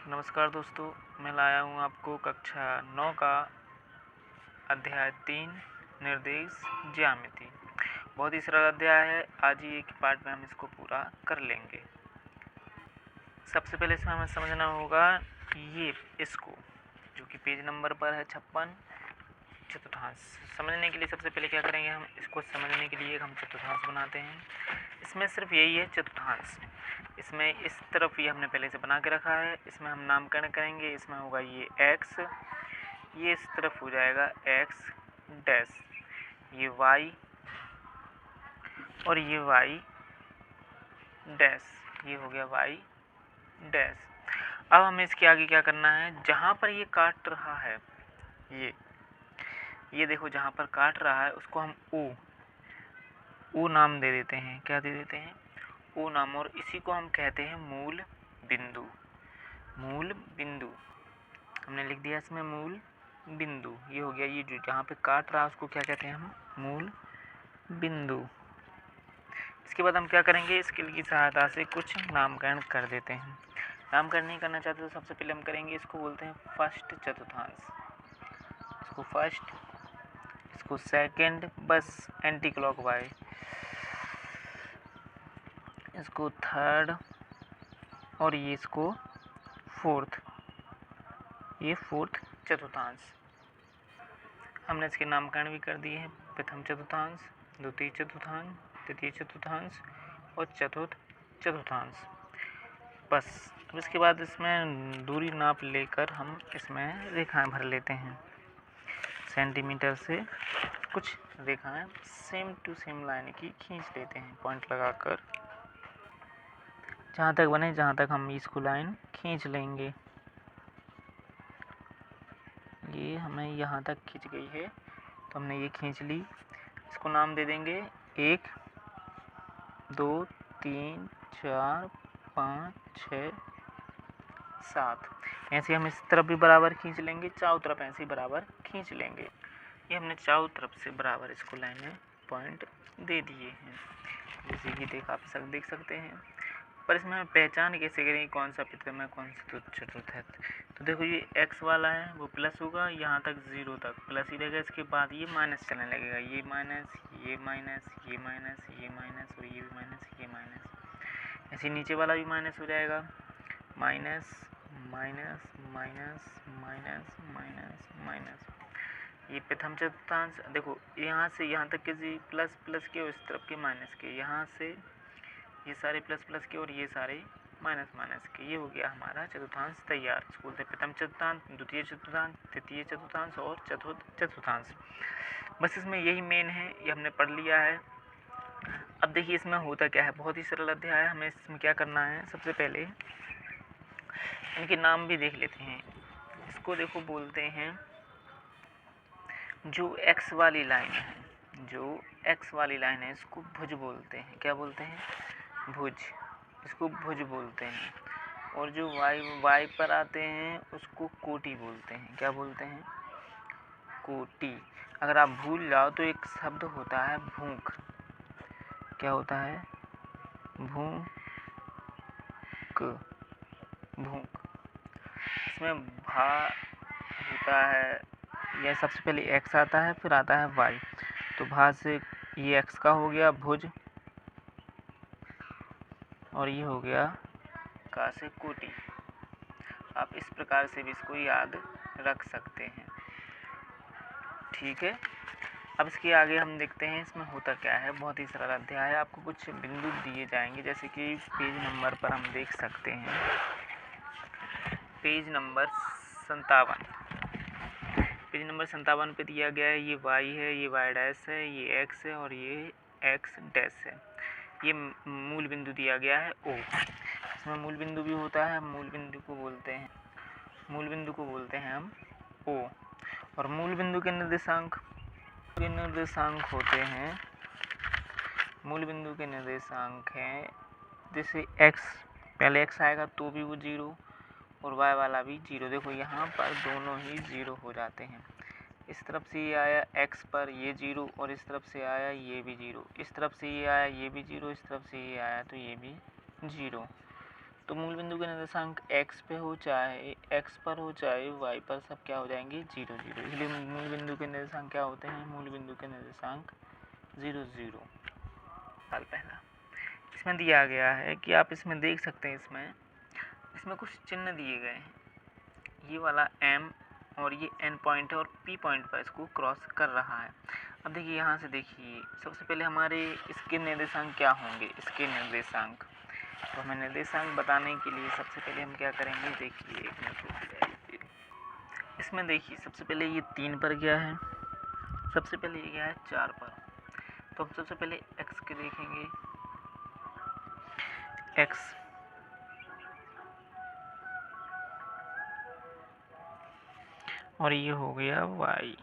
नमस्कार दोस्तों, मैं लाया हूँ आपको कक्षा 9 का अध्याय 3 निर्देश ज्यामिति। बहुत ही सरल अध्याय है। आज ही एक पार्ट में हम इसको पूरा कर लेंगे। सबसे पहले इसमें हमें समझना होगा ये इसको जो कि पेज नंबर पर है 56 चतुर्थांश। समझने के लिए सबसे पहले क्या करेंगे, हम इसको समझने के लिए हम चतुर्थांश बनाते हैं। इसमें सिर्फ यही है चतुर्थांश। इसमें इस तरफ ये हमने पहले से बना के रखा है। इसमें हम नामकरण करेंगे। इसमें होगा ये x, ये इस तरफ हो जाएगा x डैश, ये y और ये y डैश, ये हो गया y डैश। अब हमें इसके आगे क्या करना है, जहाँ पर ये काट रहा है ये देखो जहाँ पर काट रहा है उसको हम ओ नाम दे देते हैं। क्या दे देते हैं? ओ नाम। और इसी को हम कहते हैं मूल बिंदु। मूल बिंदु हमने लिख दिया इसमें मूल बिंदु। ये हो गया, ये जो जहाँ पे काट रहा है उसको क्या कहते हैं हम? मूल बिंदु। इसके बाद हम क्या करेंगे, इसके की सहायता से कुछ नामकरण कर देते हैं। नामकरण नहीं करना चाहते तो सबसे पहले हम करेंगे, इसको बोलते हैं फर्स्ट चतुर्थांश, इसको फर्स्ट, इसको सेकंड, बस एंटी क्लॉकवाइज, इसको थर्ड और ये इसको फोर्थ, ये फोर्थ चतुर्थांश। हमने इसके नामकरण भी कर दिए हैं। प्रथम चतुर्थांश, द्वितीय चतुर्थांश, तृतीय चतुर्थांश और चतुर्थ चतुर्थांश। बस अब इसके बाद इसमें दूरी नाप लेकर हम इसमें रेखाएं भर लेते हैं। सेंटीमीटर से कुछ रेखाएं सेम टू सेम लाइन की खींच लेते हैं। पॉइंट लगाकर जहाँ तक बने, जहाँ तक हम इसको लाइन खींच लेंगे। ये हमें यहाँ तक खींच गई है तो हमने ये खींच ली। इसको नाम दे देंगे 1 2 3 4 5 6 7। ऐसे हम इस तरफ भी बराबर खींच लेंगे, चारों तरफ ऐसे ही बराबर खींच लेंगे। ये हमने चारों तरफ से बराबर इसको लाइन में पॉइंट दे दिए हैं, जैसे कि आप सब देख सकते हैं। पर इसमें हम पहचान कैसे करेंगे कौन सा प्रथम है कौन सा चतुर्थ है? तो देखो ये x वाला है वो प्लस होगा, यहाँ तक 0 तक प्लस ही रहेगा। इसके बाद ये माइनस चलने लगेगा, ये माइनस, ये माइनस, ये माइनस, ये माइनस और ये भी माइनस, ये माइनस। ऐसे नीचे वाला भी माइनस हो जाएगा, minus minus minus minus minus minus. ये प्रथम चतुर्थांश। देखो यहाँ से यहाँ तक के जी प्लस प्लस के और इस तरफ के माइनस के, यहाँ से ये सारे प्लस प्लस के और ये सारे माइनस माइनस के। ये हो गया हमारा चतुर्थांश तैयार। इसको बोलते हैं प्रथम चतुर्थांश, द्वितीय चतुर्थांश, तृतीय चतुर्थांश और चतुर्थ चतुर्थांश। बस इसमें यही मेन है, ये हमने पढ़ लिया है। अब देखिए इसमें होता क्या है, बहुत ही सरल अध्याय है। हमें इसमें क्या करना है, सबसे पहले इनके नाम भी देख लेते हैं। इसको देखो बोलते हैं जो एक्स वाली लाइन है, जो एक्स वाली लाइन है इसको भुज बोलते हैं। क्या बोलते हैं? भुज। इसको भुज बोलते हैं। और जो वाई पर आते हैं उसको कोटि बोलते हैं। क्या बोलते हैं? कोटि। अगर आप भूल जाओ तो एक शब्द होता है भूख। क्या होता है? भूख। भूख। इसमें भा होता है, यह सबसे पहले एक्स आता है फिर आता है वाई। तो भा से ये एक्स का हो गया भुज और ये हो गया का से कोटि। आप इस प्रकार से भी इसको याद रख सकते हैं। ठीक है, अब इसके आगे हम देखते हैं इसमें होता क्या है। बहुत ही सरल अध्याय है। आपको कुछ बिंदु दिए जाएंगे, जैसे कि पेज नंबर पर हम देख सकते हैं, पेज नंबर 57। पेज नंबर 57 पे दिया गया है, ये y है, ये y डैश है, ये x है और ये x डैश है। ये मूल बिंदु दिया गया है O। इसमें मूल बिंदु भी होता है, मूल बिंदु को बोलते हैं हम O। और मूल बिंदु के निर्देशांक होते हैं, मूल बिंदु के निर्देशांक हैं, जैसे x, पहले x आएगा तो भी वो 0 और y वाला भी 0। देखो यहाँ पर दोनों ही 0 हो जाते हैं। इस तरफ से ये आया x पर ये 0 और इस तरफ से आया ये भी 0। इस तरफ से ये आया ये भी 0, इस तरफ से ये आया तो ये भी 0। तो मूल बिंदु के निर्देशांक x पे हो चाहे x पर हो चाहे y पर, सब क्या हो जाएंगे 0 0। इसलिए मूल बिंदु के निर्देशांक क्या होते हैं, मूल बिंदु के निर्देशांक 0 0। साल पहला इसमें दिया गया है कि आप इसमें देख सकते हैं, इसमें कुछ चिन्ह दिए गए हैं। ये वाला m और ये n पॉइंट है और p पॉइंट पर इसको क्रॉस कर रहा है। अब देखिए यहाँ से देखिए, सबसे पहले हमारे इसके निर्देशांक क्या होंगे, इसके निर्देशांक। तो हमें निर्देशांक बताने के लिए सबसे पहले हम क्या करेंगे, देखिए इसमें देखिए सबसे पहले ये 3 पर गया है, सबसे पहले ये गया है 4 पर। तो हम सबसे पहले x के देखेंगे, x और ये हो गया y।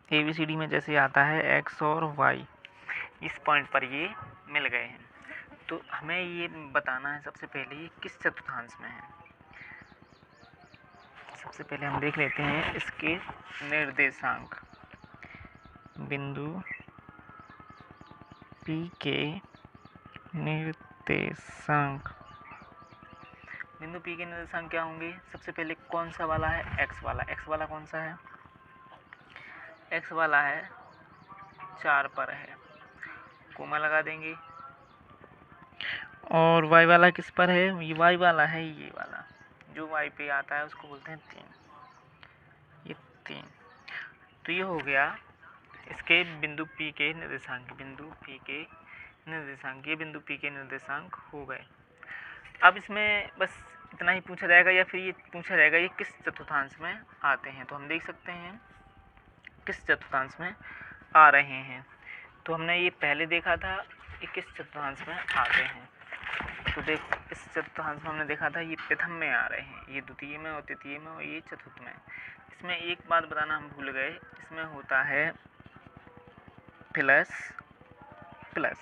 ABCD में जैसे आता है x और y, इस पॉइंट पर ये मिल गए हैं। तो हमें ये बताना है सबसे पहले ये किस चतुर्थांश में है। सबसे पहले हम देख लेते हैं इसके निर्देशांक। बिंदु P के निर्देशांक, बिंदु P के निर्देशांक क्या होंगे, सबसे पहले कौन सा वाला है, x वाला। x वाला कौन सा है, x वाला है 4 पर है, कोमा लगा देंगे। और y वाला किस पर है, ये y वाला है, ये वाला जो y पे आता है उसको बोलते हैं 3, ये 3। तो ये हो गया इसके बिंदु P के निर्देशांक, बिंदु P के निर्देशांक, ये बिंदु P के निर्देशांक हो गए। अब इसमें बस इतना ही पूछा जाएगा, या फिर ये पूछा जाएगा ये किस चतुर्थांश में आते हैं। तो हम देख सकते हैं किस चतुर्थांश में आ रहे हैं। तो हमने ये पहले देखा था ये किस चतुर्थांश में आते हैं। तो देखो इस चतुर्थांश में हमने देखा था ये प्रथम में आ रहे हैं, ये द्वितीय में और तृतीय में और ये चतुर्थ में। इसमें एक बात बताना हम भूल गए, इसमें होता है प्लस प्लस,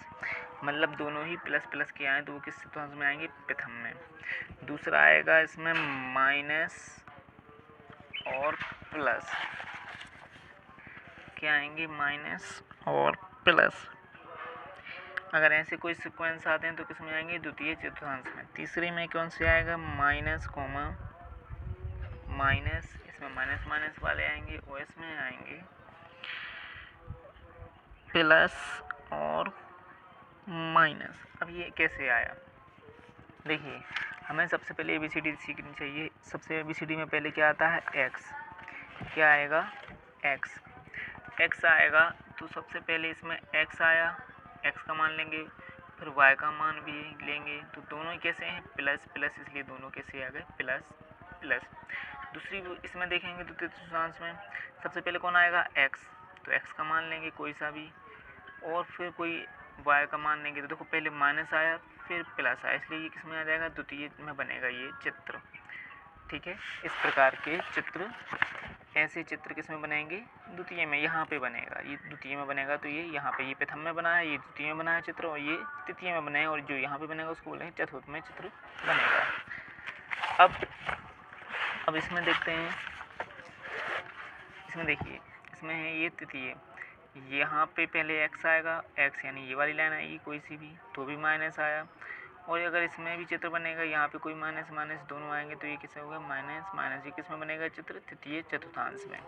मतलब दोनों ही प्लस प्लस के आए तो वो किस चतुर्थांश में आएंगे, प्रथम में। दूसरा आएगा इसमें माइनस और प्लस, क्या आएंगे, माइनस और प्लस। अगर ऐसे कोई सीक्वेंस आते हैं तो किस में आएंगे, द्वितीय चतुर्थांश में। तीसरे में कौन से आएगा, माइनस कोमा माइनस, इसमें माइनस माइनस वाले आएंगे और इसमें आएंगे प्लस और माइनस। अब ये कैसे आया, देखिए हमें सबसे पहले ABCD सीखनी चाहिए। सबसे ABCD में पहले क्या आता है, x, क्या आएगा, x आएगा। तो सबसे पहले इसमें x आया, x का मान लेंगे, फिर y का मान भी लेंगे। तो दोनों ही कैसे हैं, प्लस प्लस, इसलिए दोनों कैसे आ गए, प्लस प्लस। दूसरी इसमें देखेंगे तो चतुर्थांश में सबसे पहले कौन आएगा, x, तो x का मान लेंगे कोई सा भी, और फिर कोई y का मान लेंगे। तो देखो पहले माइनस आया फिर प्लस आया, इसलिए ये किस में आ जाएगा, द्वितीय में बनेगा ये चित्र। ठीक है, इस प्रकार के चित्र, ऐसे चित्र किस में बनेंगे, द्वितीय में, यहाँ पे बनेगा, ये द्वितीय में बनेगा। तो ये यहाँ पे ये प्रथम में बना है, ये द्वितीय में बना है चित्र, और ये तृतीय में बना है, और जो यहाँ पे बनेगा उसको बोलेंगे चतुर्थ में चित्र बनेगा। अब इसमें देखते हैं, इसमें देखिए इसमें है ये तृतीय, यहाँ पे पहले x आएगा, x यानी ये वाली लाइन आएगी कोई सी भी, तो भी माइनस आया। और अगर इसमें भी चित्र बनेगा, यहाँ पे कोई माइनस माइनस दोनों आएंगे, तो ये किस होगा, माइनस माइनस। ये किस में बनेगा चित्र, तृतीय चतुर्थांश में।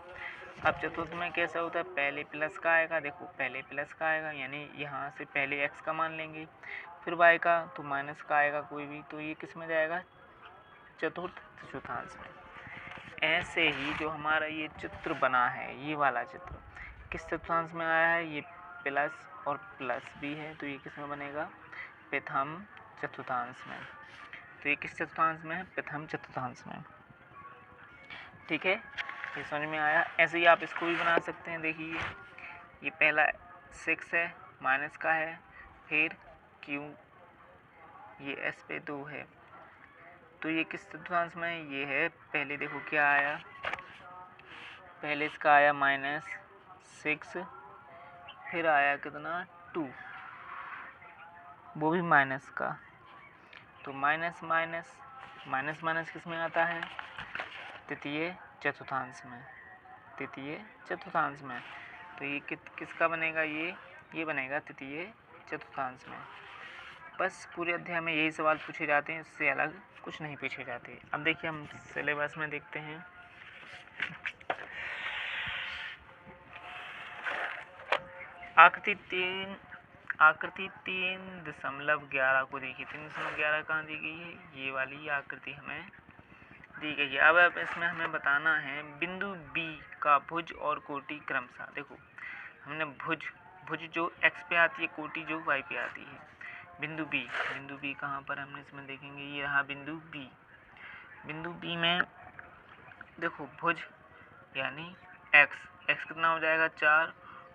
अब चतुर्थ में कैसा होता है, पहले प्लस का आएगा, देखो पहले प्लस का आएगा, यानी यहाँ से पहले x का मान लेंगे, फिर y का, तो माइनस का आएगा कोई भी, तो ये किस में जाएगा, चतुर्थ चतुर्थांश में। ऐसे ही जो हमारा ये चित्र बना है, ये वाला चित्र किस चतुर्थांश में आया है, ये प्लस और प्लस भी है, तो ये किस में बनेगा, प्रथम चतुर्थांश में। तो ये किस चतुर्थांश में है, प्रथम चतुर्थांश में। ठीक है, ये समझ में आया। ऐसे ही आप इसको भी बना सकते हैं। देखिए ये पहला 6 है, माइनस का है, फिर Q, ये S पे 2 है, तो ये किस चतुर्थांश में है, ये है, पहले देखो क्या आया, पहले इसका आया -6, फिर आया कितना 2, वो भी माइनस का, तो माइनस माइनस माइनस माइनस किस में आता है, तृतीय चतुर्थांश में, तृतीय चतुर्थांश में। तो ये किसका बनेगा, ये बनेगा तृतीय चतुर्थांश में। बस पूरे अध्याय में यही सवाल पूछे जाते हैं, इससे अलग कुछ नहीं पूछे जाते। अब देखिए हम सिलेबस में देखते हैं। आकृति 3.11 को देखिए। 3.11 कहाँ दी गई है? ये वाली आकृति हमें दी गई है। अब इसमें हमें बताना है बिंदु B का भुज और कोटि क्रमशः। देखो हमने भुज जो x पे आती है, कोटि जो y पे आती है। बिंदु B कहाँ पर हमने इसमें देखेंगे, ये रहा बिंदु B। बिंदु B में देखो भुज यानी x कितना हो जाएगा 4,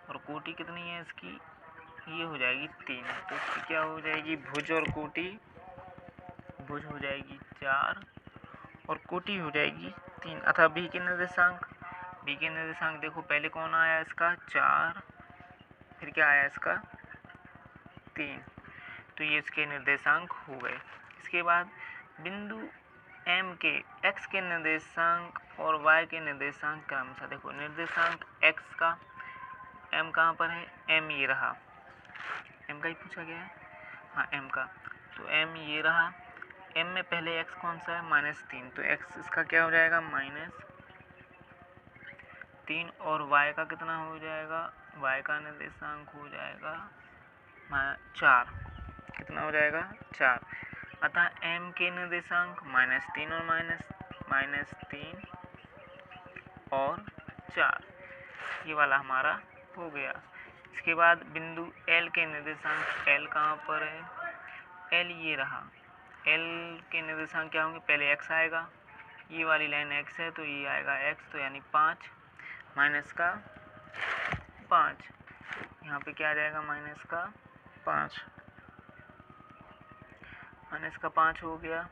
और कोटि कितनी है इसकी, ये हो जाएगी 3। तो इसकी क्या हो जाएगी, भुज और कोटि, भुज हो जाएगी 4 और कोटि हो जाएगी 3। अतः B के निर्देशांक देखो पहले कौन आया इसका 4, फिर क्या आया इसका 3, तो ये इसके निर्देशांक हो गए। इसके बाद बिंदु M के x के निर्देशांक और y के निर्देशांक क्रमशः। देखो निर्देशांक x का, m कहाँ पर है, m ये रहा, m का ही पूछा गया है, हाँ m का, तो m ये रहा। m में पहले x कौन सा है, -3, तो x इसका क्या हो जाएगा -3, और y का कितना हो जाएगा, y का निर्देशांक हो जाएगा 4, कितना हो जाएगा 4। अतः m के निर्देशांक -3 और 4, ये वाला हमारा हो गया। इसके बाद बिंदु L के निर्देशांक, L कहाँ पर है, L ये रहा। L के निर्देशांक क्या होंगे, पहले x आएगा, ये वाली लाइन x है तो ये आएगा x, तो यानी 5 माइनस का 5, यहाँ पे क्या आ जाएगा माइनस का 5 हो गया।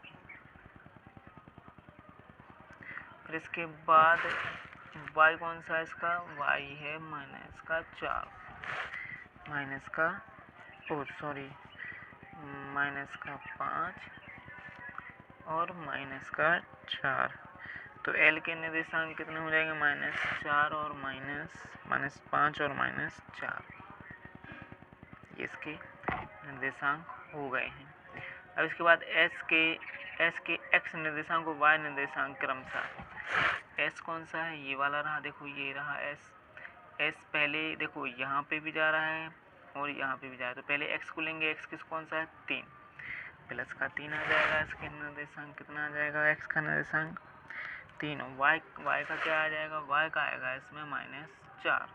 फिर इसके बाद y कौन सा है इसका, y है माइनस का 5 और माइनस का 4। तो L के निर्देशांक कितने हो जाएंगे, -4 और -5 और -4, ये इसके निर्देशांक हो गए हैं। अब इसके बाद S के x निर्देशांक और y निर्देशांक क्रमशः। S कौन सा है, ये वाला रहा, देखो ये रहा S पहले देखो यहाँ पे भी जा रहा है और यहाँ पे भी जा रहा है, तो पहले x को लेंगे, x किस कौन सा है 3, प्लस का 3 आ जाएगा। इसके निर्देशांक कितना आ जाएगा, x का निर्देशांक 3, y का क्या आ जाएगा, y का आएगा इसमें -4,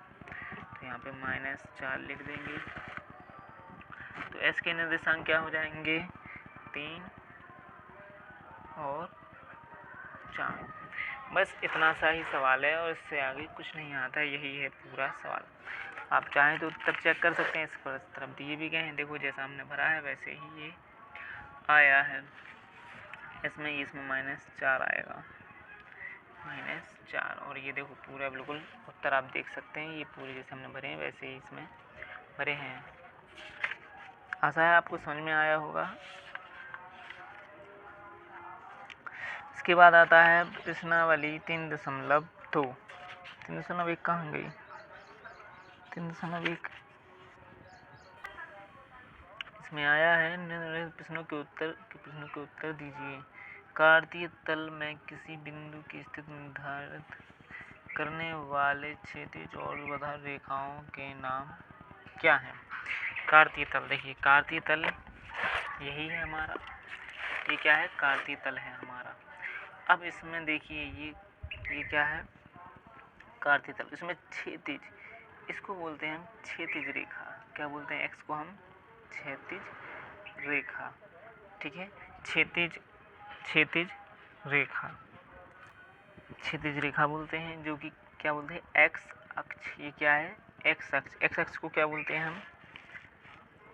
तो यहाँ पे -4 लिख देंगे। तो s के निर्देशांक क्या हो जाएंगे 3 और 4। बस इतना सा ही सवाल है और इससे आगे कुछ नहीं आता, यही है पूरा सवाल। आप चाहें तो उत्तर चेक कर सकते हैं, इस पर तरफ दिए भी गए हैं, देखो जैसा हमने भरा है वैसे ही ये आया है। इसमें -4 आएगा, -4, और ये देखो पूरा बिल्कुल उत्तर आप देख सकते हैं, ये पूरे जैसे हमने भरे हैं वैसे ही इसमें भरे हैं। आशा है आपको समझ में आया होगा। इसके बाद आता है प्रश्नावली 3.2। 3.1 कहाँ गई, 3.1 इसमें आया है, निम्नलिखित प्रश्नों के उत्तर दीजिए। कार्तीय तल में किसी बिंदु की स्थिति निर्धारित करने वाले क्षैतिज और ऊर्ध्वाधर रेखाओं के नाम क्या हैं। कार्तीय तल, देखिए कार्तीय तल यही है हमारा, ये क्या है, कार्तीय तल है हमारा। अब इसमें देखिए ये क्या है, कार्तीय तल, इसमें क्षैतिज, इसको बोलते हैं हम क्षैतिज रेखा, क्या बोलते हैं, x को हम क्षैतिज रेखा, ठीक है, क्षैतिज रेखा बोलते हैं, जो कि क्या बोलते हैं x अक्ष, ये क्या है x अक्ष को क्या बोलते हैं हम,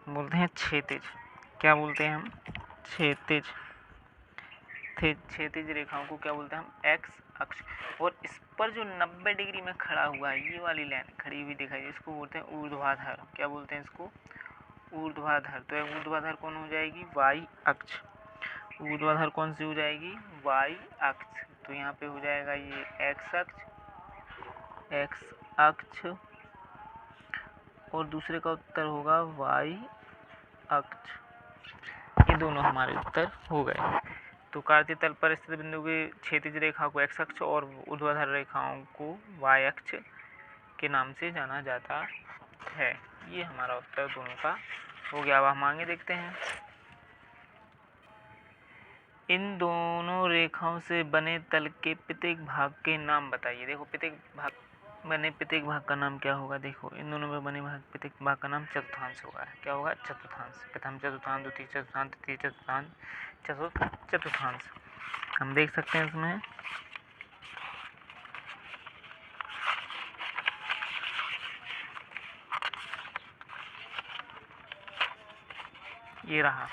बोलते हैं क्षैतिज, क्या बोलते हैं हम क्षैतिज रेखाओं को क्या बोलते हैं हम x अक्ष। और इस पर जो 90 डिग्री में खड़ा हुआ है, ये वाली लाइन खड़ी हुई दिखाई, इसको बोलते हैं ऊर्ध्वाधर, क्या बोलते हैं इसको, ऊर्ध्वाधर। तो ऊर्ध्वाधर कौन हो जाएगी, y अक्ष, ऊर्ध्वाधर कौन सी हो जाएगी, y अक्ष। तो यहाँ पे हो जाएगा ये x अक्ष और दूसरे का उत्तर होगा y अक्ष। दोनों हमारे उत्तर हो गए। तो कार्तीय तल पर स्थित बिंदु की क्षैतिज रेखा को x अक्ष और ऊर्ध्वाधर रेखाओं को y अक्ष के नाम से जाना जाता है। ये हमारा उत्तर दोनों का हो गया। अब हम आगे देखते हैं। इन दोनों रेखाओं से बने तल के प्रत्येक भाग के नाम बताइए। देखो प्रत्येक भाग का नाम क्या होगा। देखो इन दोनों में बने प्रत्येक भाग का नाम चतुर्थांश होगा। क्या होगा? चतुर्थांश। प्रथम चतुर्थांश, द्वितीय चतुर्थांश, तृतीय चतुर्थांश, चतुर्थांश। हम देख सकते हैं इसमें ये रहा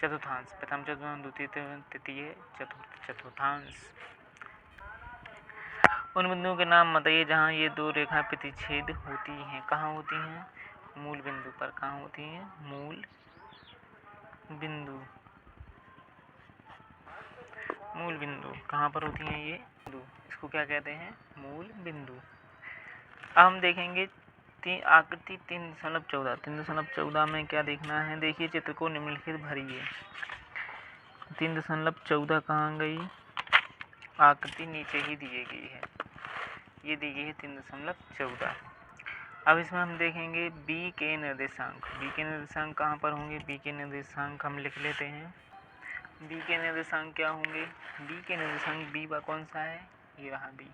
चतुर्थांश, प्रथम चतुर्थांश, द्वितीय, तृतीय, चतुर्थ चतुर्थांश। उन बिंदुओं के नाम बताइए जहाँ ये दो रेखाएं प्रतिच्छेद होती हैं। कहाँ होती हैं? मूल बिंदु पर। कहाँ होती हैं? मूल बिंदु। मूल बिंदु कहाँ पर होती हैं? ये बिंदु, इसको क्या कहते हैं? मूल बिंदु। अब हम देखेंगे आकृति 3.14। 3.14 में क्या देखना है? देखिए चित्र को निम्नलिखित भरिए। 3.14 कहाँ गई? आकृति नीचे ही दी गई है। ये दी गई है 3.14। अब इसमें हम देखेंगे b के निर्देशांक। b के निर्देशांक कहाँ पर होंगे? b के निर्देशांक हम लिख लेते हैं। b के निर्देशांक क्या होंगे? b के निर्देशांक b का कौन सा है? ये रहा b।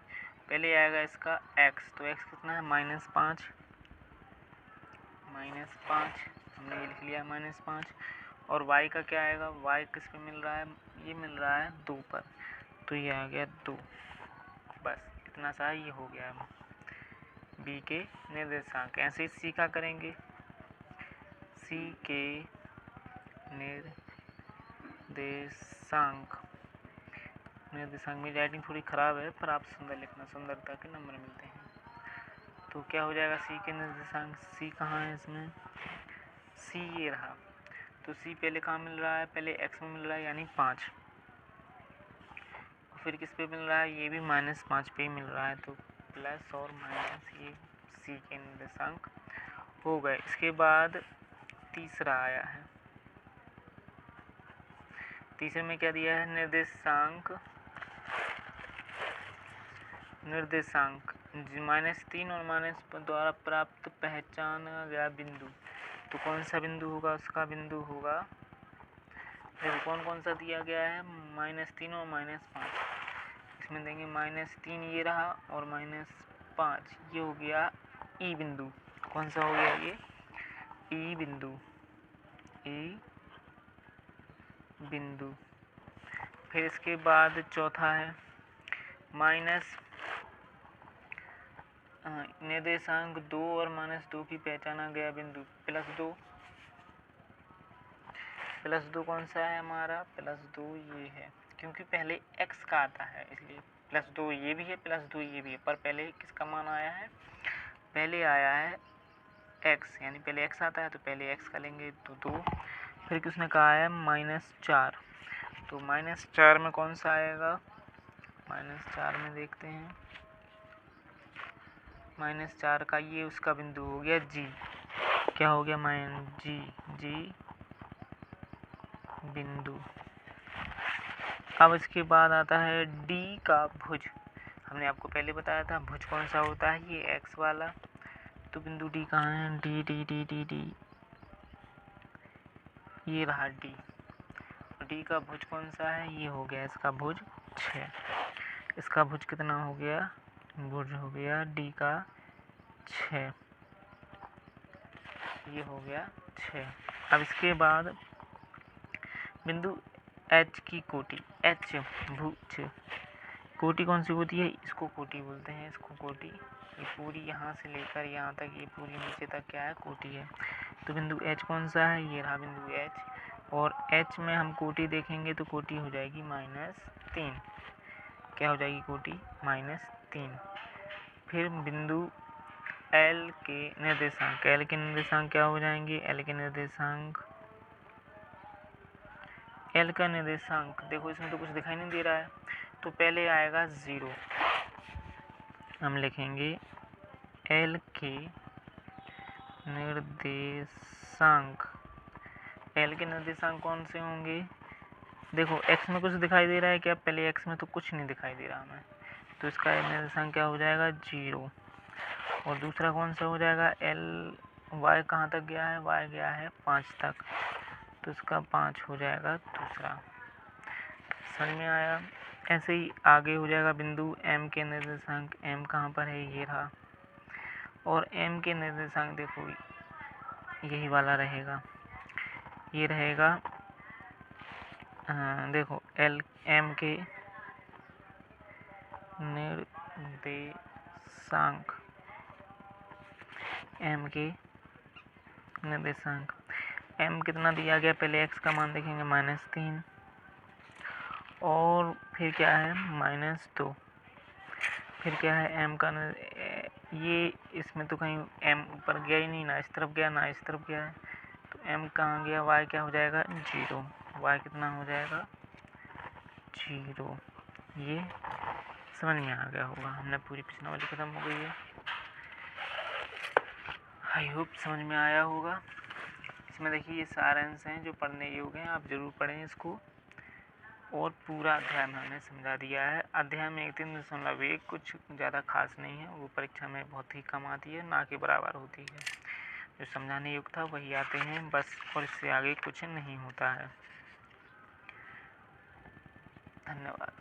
पहले आएगा इसका x, तो x कितना है? -5। हमने ये लिख लिया -5। और y का क्या आएगा? y किस पे मिल रहा है? ये मिल रहा है 2 पर, तो ये आ गया 2। बस इतना सा ये हो गया है b के निर्देशांक। ऐसे ही c का करेंगे। c के निर्देशांक मेरी राइटिंग थोड़ी ख़राब है, पर आप सुंदर लिखना, सुंदरता के नंबर मिलते हैं। तो क्या हो जाएगा? c के निर्देशांक। c कहाँ है इसमें? c ये रहा। तो c पहले कहाँ मिल रहा है? पहले x में मिल रहा है, यानी 5। फिर किस पे मिल रहा है? ये भी -5 पे ही मिल रहा है। तो प्लस और माइनस ये c के निर्देशांक हो गए। इसके बाद तीसरा आया है। तीसरे में क्या दिया है? निर्देशांक -3 और -5 द्वारा प्राप्त पहचाना गया बिंदु। तो कौन सा बिंदु होगा? उसका बिंदु होगा, देखो कौन कौन सा दिया गया है? -3 और -5। इसमें देंगे -3 ये रहा, और -5 ये हो गया ई बिंदु। कौन सा हो गया ये? ई बिंदु। ई बिंदु। फिर इसके बाद चौथा है निर्देशांक 2 और -2 की पहचाना गया बिंदु। +2। +2 कौन सा है हमारा? +2 ये है, क्योंकि पहले x का आता है, इसलिए +2 ये भी है, +2 ये भी है। पर पहले किसका मान आया है? पहले आया है x, यानी पहले x आता है, तो पहले x का लेंगे, तो 2। फिर किसने कहा है? -4। तो -4 में कौन सा आएगा? -4 में देखते हैं। -4 का ये उसका बिंदु हो गया g। क्या हो गया? जी बिंदु। अब इसके बाद आता है d का भुज। हमने आपको पहले बताया था भुज कौन सा होता है? ये x वाला। तो बिंदु d कहाँ है? d ये रहा d। d का भुज कौन सा है? ये हो गया इसका भुज 6। इसका भुज कितना हो गया? भुज हो गया d का 6। ये हो गया 6। अब इसके बाद बिंदु h की कोटि। h भुज कोटि कौन सी होती है? इसको कोटि बोलते हैं, इसको कोटि। ये पूरी यहाँ से लेकर यहाँ तक, ये पूरी नीचे तक क्या है? कोटि है। तो बिंदु h कौन सा है? ये रहा बिंदु h। और h में हम कोटि देखेंगे तो कोटि हो जाएगी -3। क्या हो जाएगी कोटि? -3। फिर बिंदु l के निर्देशांक। l के निर्देशांक क्या हो जाएंगे? l का निर्देशांक देखो, इसमें तो कुछ दिखाई नहीं दे रहा है, तो पहले आएगा 0। हम लिखेंगे l के निर्देशांक एल के निर्देशांक कौन से होंगे? देखो एक्स में कुछ दिखाई दे रहा है क्या? पहले एक्स में तो कुछ नहीं दिखाई दे रहा हमें, तो इसका निर्देशांक क्या हो जाएगा? 0। और दूसरा कौन सा हो जाएगा? एल वाई कहाँ तक गया है? वाई गया है 5 तक, तो इसका 5 हो जाएगा दूसरा। समझ में आया? ऐसे ही आगे हो जाएगा बिंदु एम के निर्देशांक। एम कहाँ पर है? ये रहा। और एम के निर्देशांक देखो यही वाला रहेगा, ये रहेगा। देखो एल एम के निर्देशांक, एम के निर्देशांक, एम कितना दिया गया? पहले एक्स का मान देखेंगे -3, और फिर क्या है? -2। फिर क्या है? एम का ये इसमें तो कहीं एम ऊपर गया ही नहीं, ना इस तरफ गया ना इस तरफ गया है, तो एम कहाँ गया? वाई क्या हो जाएगा? 0। वाई कितना हो जाएगा? 0। ये समझ में आ गया होगा। हमने पूरी प्रश्नावली खत्म हो गई है। आई होप समझ में आया होगा। इसमें देखिए ये सारांश हैं जो पढ़ने योग्य हैं, आप जरूर पढ़ें इसको। और पूरा अध्याय में हमने समझा दिया है। अध्याय में 3.1 कुछ ज़्यादा खास नहीं है, वो परीक्षा में बहुत ही कम आती है, ना के बराबर होती है। जो समझाने योग्य था वही आते हैं बस, और इससे आगे कुछ नहीं होता है। धन्यवाद।